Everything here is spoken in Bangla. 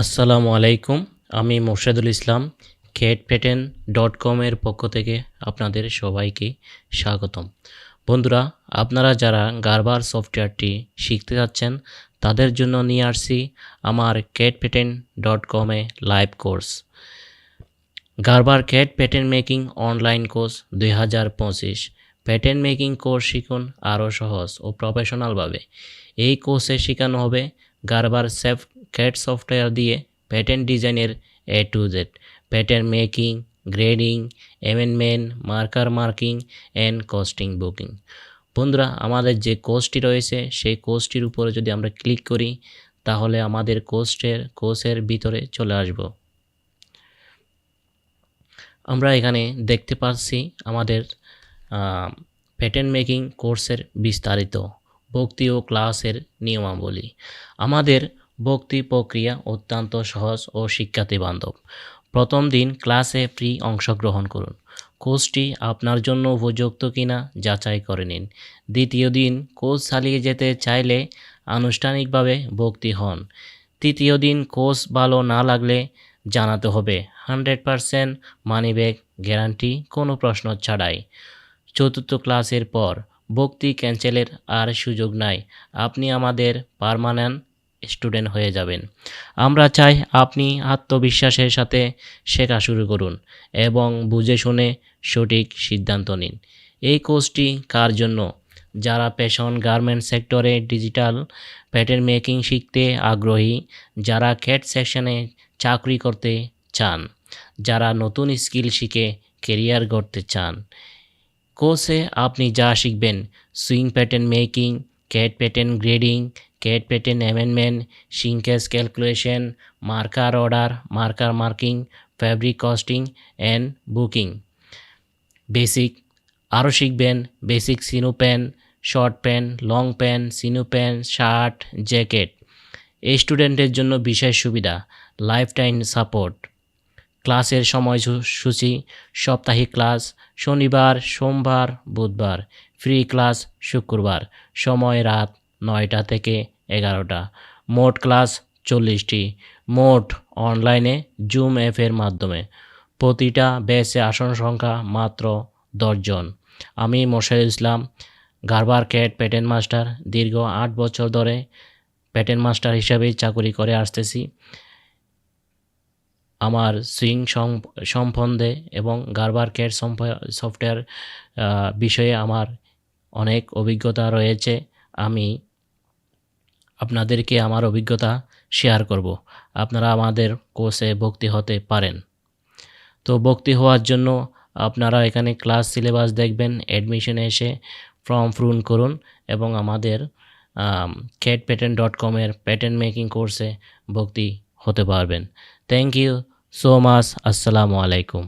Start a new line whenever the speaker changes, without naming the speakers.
আসসালামু আলাইকুম। আমি মোর্শেদুল ইসলাম CADpattern.com এর পক্ষ থেকে আপনাদের সবাইকে স্বাগতম। বন্ধুরা, আপনারা যারা গার্বার সফটওয়্যারটি শিখতে যাচ্ছেন তাদের জন্য নিয়ে আসছি আমার CADpattern.com এ live course. Gerber CAD pattern making online course 2025। Pattern making course শিখুন আরও সহজ ও প্রফেশনালভাবে। এই কোর্সে শেখানো হবে গার্বার CAD সফটওয়্যার দিয়ে প্যাটার্ন ডিজাইনের A to Z, pattern making, grading, amendment, marker marking and costing booking. বন্ধুরা, আমাদের যে কোর্সটি রয়েছে সেই কোর্সটির উপরে যদি আমরা ক্লিক করি তাহলে আমাদের কোর্সের ভিতরে চলে আসব। আমরা এখানে দেখতে পাচ্ছি আমাদের প্যাটার্ন মেকিং কোর্সের বিস্তারিত ভর্তি ও ক্লাসের নিয়মাবলী। আমাদের ভর্তি প্রক্রিয়া অত্যন্ত সহজ ও শিক্ষার্থী বান্ধব। প্রথম দিন ক্লাসে ফ্রি অংশগ্রহণ করুন। কোর্সটি আপনার জন্য উপযুক্ত কিনা যাচাই করে নিন। দ্বিতীয় দিন কোর্স চালিয়ে যেতে চাইলে আনুষ্ঠানিকভাবে ভর্তি হন। তৃতীয় দিন কোর্স ভালো না লাগলে জানাতে হবে। 100% মানি ব্যাক গ্যারান্টি, কোনো প্রশ্ন ছাড়াই। চতুর্থ ক্লাসের পর ভর্তি ক্যান্সেলের আর সুযোগ নাই। আপনি আমাদের পার্মানেন্ট স্টুডেন্ট হয়ে যাবেন। আমরা চাই আপনি আত্মবিশ্বাসের সাথে শেখা শুরু করুন এবং বুঝে শুনে সঠিক সিদ্ধান্ত নিন। এই কোর্সটি কার জন্য? যারা ফ্যাশন গার্মেন্ট সেক্টরে ডিজিটাল প্যাটার্ন মেকিং শিখতে আগ্রহী, যারা CAD সেকশনে চাকরি করতে চান, যারা নতুন স্কিল শিখে কেরিয়ার গড়তে চান। কোর্সে আপনি যা শিখবেন: sewing pattern making, CAD pattern grading, CAD pattern amendment, shrinkage calculation, marker order, marker marking, fabric costing and booking. আরও শিখবেন basic chino pant, short pant, long pant, chino pant, shirt, jacket. এই স্টুডেন্টের জন্য বিশেষ সুবিধা: লাইফ টাইম সাপোর্ট। ক্লাসের সময়সূচি: সাপ্তাহিক ক্লাস শনিবার, সোমবার, বুধবার। ফ্রি ক্লাস শুক্রবার। সময় রাত 9টা থেকে 11টা। মোট ক্লাস 40টি। মোট অনলাইনে জুম অ্যাপের মাধ্যমে। প্রতিটা ব্যাচে আসন সংখ্যা মাত্র 10 জন। আমি মোর্শেদুল ইসলাম, গার্বার CAD প্যাটার্ন মাস্টার। দীর্ঘ 8 বছর ধরে প্যাটার্ন মাস্টার হিসাবে চাকরি করে আসতেছি। আমার সুইং সম্বন্ধে এবং গার্বার CAD সফটওয়্যার বিষয়ে আমার অনেক অভিজ্ঞতা রয়েছে। আমি আপনাদেরকে আমার অভিজ্ঞতা শেয়ার করব। আপনারা আমাদের কোর্সে ভর্তি হতে পারেন। তো ভর্তি হওয়ার জন্য আপনারা এখানে ক্লাস সিলেবাস দেখবেন, অ্যাডমিশনে এসে ফর্ম পূরণ করুন এবং আমাদের CADpattern.com এর প্যাটার্ন মেকিং কোর্সে ভর্তি হতে পারবেন। Thank you so much. আসসালামু আলাইকুম।